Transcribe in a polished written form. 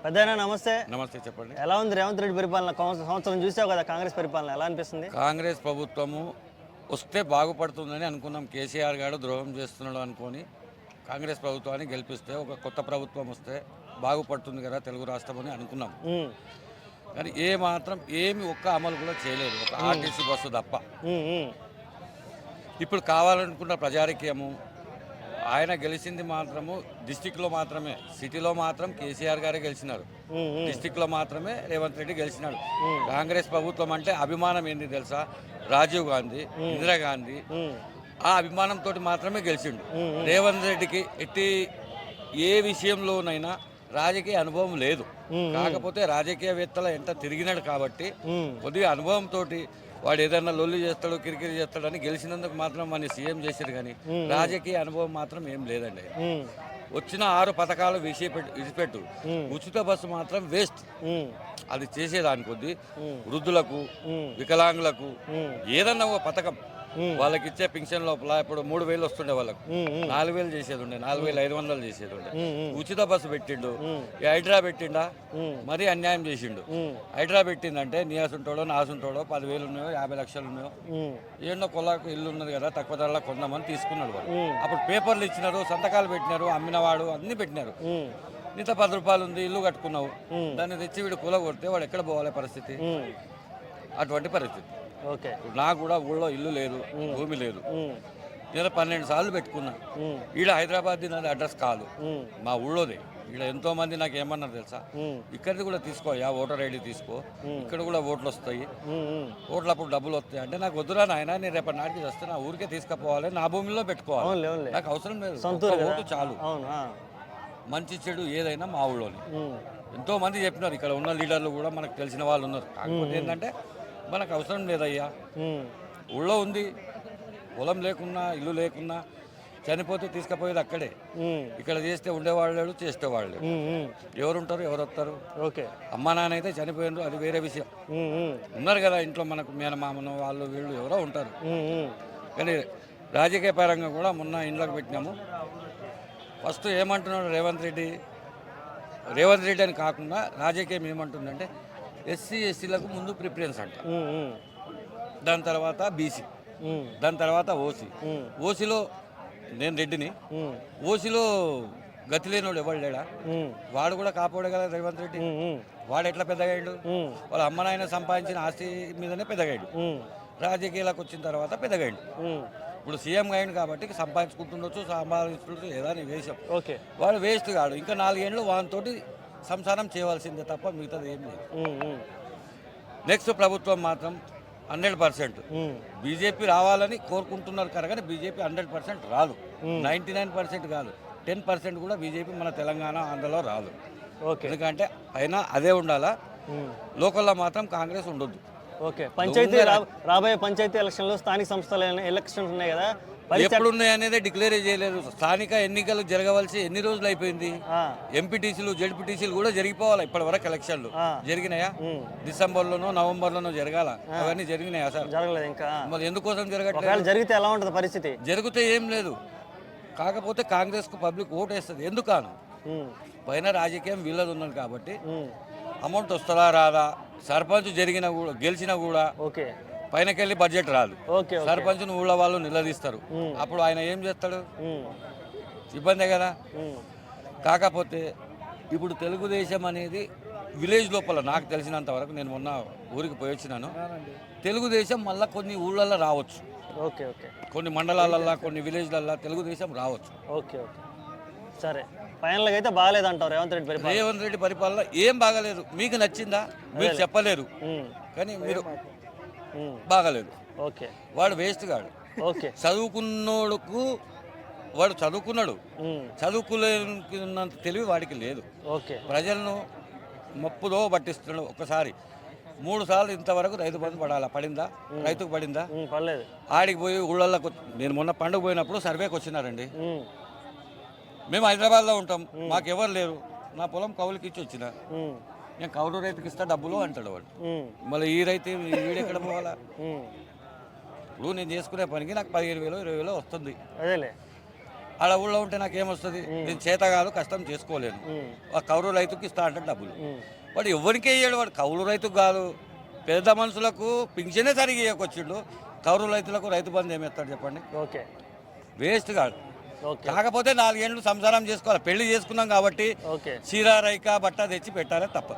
పెద్దయినా నమస్తే. నమస్తే, చెప్పండి. ఎలా ఉంది రేవంత్ రెడ్డి పరిపాలన? సంవత్సరం చూసావు కదా కాంగ్రెస్ పరిపాలన, ఎలా అనిపిస్తుంది? కాంగ్రెస్ ప్రభుత్వము వస్తే బాగుపడుతుందని అనుకున్నాం. కేసీఆర్ గారు ద్రోహం చేస్తున్నాడు అనుకొని కాంగ్రెస్ ప్రభుత్వాన్ని గెలిపిస్తే ఒక కొత్త ప్రభుత్వం వస్తే బాగుపడుతుంది కదా తెలుగు రాష్ట్రం అని అనుకున్నాం. కానీ ఏమి ఒక్క అమలు కూడా చేయలేదు, ఒక ఆర్టీసీ బస్సు తప్ప. ఇప్పుడు కావాలనుకున్న ప్రజారాజ్యము ఆయన గెలిచింది మాత్రము డిస్టిక్లో మాత్రమే, సిటీలో మాత్రం కేసీఆర్ గారే గెలిచినారు, డిస్టిక్లో మాత్రమే రేవంత్ రెడ్డి గెలిచినాడు. కాంగ్రెస్ ప్రభుత్వం అంటే అభిమానం ఏంది తెలుసా? రాజీవ్ గాంధీ, ఇందిరాగాంధీ, ఆ అభిమానంతో మాత్రమే గెలిచిండు. రేవంత్ రెడ్డికి ఏ విషయంలోనైనా రాజకీయ అనుభవం లేదు. కాకపోతే రాజకీయవేత్తల ఎంత తిరిగినాడు కాబట్టి కొద్దిగా అనుభవంతో వాడు ఏదైనా లొల్లి చేస్తాడు, కిరికిరి చేస్తాడని గెలిచినందుకు మాత్రం మన సీఎం చేశారు. కానీ రాజకీయ అనుభవం మాత్రం ఏం లేదండి. వచ్చిన 6 పథకాలు విడిచిపెట్టు, ఉచిత బస్సు మాత్రం వేస్ట్. అది చేసేదాని కొద్దీ వృద్ధులకు, వికలాంగులకు ఏదన్నా ఒక పథకం, వాళ్ళకి ఇచ్చే పింఛన్ లోపల ఇప్పుడు 3,000 వస్తుండే, వాళ్ళకు 4,000 చేసేది ఉండే, 4,500 చేసేది ఉండే. ఉచిత బస్సు పెట్టిండు. హైడ్రా పెట్టిండా, మరీ అన్యాయం చేసిండు. హైడ్రా పెట్టిందంటే నీయాసుంటాడో నాసుంటాడో 10,000 ఉన్నాయో 50 లక్షలు ఉన్నాయో ఏడో కొల్లాకు ఇల్లు ఉన్నది కదా తక్కువ ధరలో కొందామని తీసుకున్నాడు వాడు. అప్పుడు పేపర్లు ఇచ్చినారు, సంతకాలు పెట్టినారు, అమ్మినవాడు అన్ని పెట్టినారు. నీతో 10 రూపాయలు ఉంది, ఇల్లు కట్టుకున్నావు, దాన్ని తెచ్చి వీడు కూల కొడితే వాడు ఎక్కడ పోవాలి పరిస్థితి? అటువంటి పరిస్థితి. నాకు కూడా ఊళ్ళో ఇల్లు లేదు, భూమి లేదు. నేను 12 సార్లు పెట్టుకున్నా. ఈడ హైదరాబాద్ నాది అడ్రస్ కాదు, మా ఊళ్ళోదే. ఈడ ఎంతో మంది నాకు ఏమన్నారు తెలుసా, ఇక్కడిది కూడా తీసుకోయా, ఓటర్ ఐడి తీసుకో, ఇక్కడ కూడా ఓట్లు వస్తాయి, ఓట్లు అప్పుడు డబ్బులు వస్తాయి అంటే, నాకు వద్దురా నాయన, నేను రేపటి నాటికి వస్తే నా ఊరికే తీసుకుపోవాలి, నా భూమిలో పెట్టుకోవాలి, నాకు అవసరం లేదు, ఓటు చాలు. మంచి చెడు ఏదైనా మా ఊళ్ళోనే. ఎంతో మంది చెప్పినారు, ఇక్కడ ఉన్న లీడర్లు కూడా మనకు తెలిసిన వాళ్ళు ఉన్నారు. కాకపోతే ఏంటంటే మనకు అవసరం లేదయ్యా, ఊళ్ళో ఉంది, పొలం లేకున్నా ఇల్లు లేకున్నా చనిపోతే తీసుకుపోయేది అక్కడే. ఇక్కడ చేస్తే ఉండేవాళ్ళు లేడు, చేసేవాళ్ళు లేడు. ఎవరు ఉంటారు, ఎవరు వస్తారు? అమ్మా నాన్న అయితే చనిపోయినారు, అది వేరే విషయం. ఉన్నారు కదా ఇంట్లో మనకు మేనమామను వాళ్ళు వీళ్ళు ఎవరో ఉంటారు. కానీ రాజకీయ పరంగా కూడా మొన్న ఇంట్లోకి పెట్టినాము. ఫస్ట్ ఏమంటున్నాడు రేవంత్ రెడ్డి అని కాకుండా రాజకీయం ఏమంటుందంటే ఎస్సీ ఎస్సీలకు ముందు ప్రిఫరెన్స్ అంట, దాని తర్వాత బీసీ, దాని తర్వాత ఓసీలో నేను రెడ్డిని, ఓసీలో గతి లేనివాడు ఎవడు లేడా? వాడు కూడా కాపాడే కదా రేవంత్ రెడ్డి. వాడు ఎట్లా పెద్దగాడు? వాళ్ళ అమ్మ నాయన సంపాదించిన ఆస్తి మీదనే పెద్దగాడు. రాజకీయాలకు వచ్చిన తర్వాత పెద్దగాడు. ఇప్పుడు సీఎం అయ్యిండు కాబట్టి సంపాదించుకుంటుండొచ్చు, సంపాదించుకుంటూ ఏదని వేసాం. వాడు వేస్ట్ కాడు. ఇంకా 4 ఏళ్ళు వానితోటి సంసారం చేయవలసిందే తప్ప మిగతాది ఏం లేదు. నెక్స్ట్ ప్రభుత్వం మాత్రం 100% బీజేపీ రావాలని కోరుకుంటున్నారు కానీ బీజేపీ 100% రాదు, 99% కాదు, 10% కూడా బీజేపీ మన తెలంగాణ ఆంధ్రలో రాదు. ఎందుకంటే పైన అదే ఉండాలా, లోకల్లో మాత్రం కాంగ్రెస్ ఉండొద్దు. పంచాయతీ రాబోయే పంచాయతీ ఎలక్షన్లు, స్థానిక సంస్థల ఎలక్షన్స్ ఉన్నాయి కదా, ఎప్పుడు ఉన్నాయి అనేది డిక్లేర్ చేయలేదు. స్థానిక ఎన్నికలు జరగవలసి ఎన్ని రోజులు అయిపోయింది? ఎంపీటీసీలు జెడ్పీటీసీలు కూడా జరిగిపోవాలి. ఇప్పటి వరకు ఎలక్షన్లు జరిగినాయా? డిసెంబర్లోనో నవంబర్లోనో జరగాల, అవన్నీ జరిగినాయా సార్? జరగలేదు ఇంకా. మరి ఎందుకోసం జరగట్లేదు? జరిగితే ఎలా ఉంటుంది పరిస్థితి? జరిగితే ఏం లేదు, కాకపోతే కాంగ్రెస్ కు పబ్లిక్ ఓటు వేస్తుంది. ఎందుకను? పైన రాజకీయం వీళ్ళది ఉన్నది కాబట్టి అమౌంట్ వస్తుందా రాదా? సర్పంచ్ గెలిచినా కూడా పైనకెళ్ళి బడ్జెట్ రాదు, సర్పంచ్ ఊళ్ళో వాళ్ళు నిలదీస్తారు. అప్పుడు ఆయన ఏం చేస్తాడు? ఇబ్బందే కదా. కాకపోతే ఇప్పుడు తెలుగుదేశం అనేది విలేజ్ లోపల నాకు తెలిసినంత వరకు, నేను మొన్న ఊరికి పోయి వచ్చినాను, తెలుగుదేశం మళ్ళీ కొన్ని ఊళ్ళల్లో రావచ్చు, కొన్ని మండలాలల్లో కొన్ని విలేజ్లల్లో తెలుగుదేశం రావచ్చు. సరే, ఫైనల్గా అయితే బాగాలేదంటారు రేవంత్ రెడ్డి పరిపాలన ఏం బాగాలేదు. మీకు నచ్చిందా? మీరు చెప్పలేరు, కానీ మీరు బాగాలేదు. వాడు వేస్ట్ గాడు. చదువుకున్నోడుకు వాడు చదువుకున్నాడు, చదువుకునేంత తెలివి వాడికి లేదు. ప్రజలను మప్పుదో పట్టిస్తున్నాడు. ఒకసారి 3 సార్లు ఇంతవరకు రైతు బంధు పడిందా? రైతుకు పడిందా? పడలేదు. ఆడికి పోయి ఊళ్ళకు, నేను మొన్న పండుగ పోయినప్పుడు సర్వేకి వచ్చినారండి. మేము హైదరాబాద్లో ఉంటాం, మాకెవరు లేరు, నా పొలం కౌలుకి ఇచ్చి వచ్చిన, నేను కౌలు రైతుకి ఇస్తా డబ్బులు అంటాడు వాడు. మళ్ళీ ఈ రైతు వీడెక్కడ పోవాలా? ఇప్పుడు నేను చేసుకునే పనికి నాకు 15,000 20,000 వస్తుంది. ఆడ ఊళ్ళో ఉంటే నాకు ఏమొస్తుంది, నేను చేత కాదు, కష్టం చేసుకోలేను, ఆ కౌలు రైతుకి ఇస్తా అంటే డబ్బులు. వాడు ఎవరికి వేయడు, వాడు కౌలు రైతుకు కాదు, పెద్ద మనుషులకు పింఛనే సరిగా ఇవ్వకొచ్చిండు, కౌలు రైతులకు రైతు బంధు ఏమి ఎత్తాడు చెప్పండి? ఓకే వేస్ట్ కాదు. ఓకే కాకపోతే 4 ఏళ్ళు సంసారం చేసుకోవాలి, పెళ్లి చేసుకున్నాం కాబట్టి ఓకే చీర రైక బట్ట తెచ్చి పెట్టాలి తప్ప.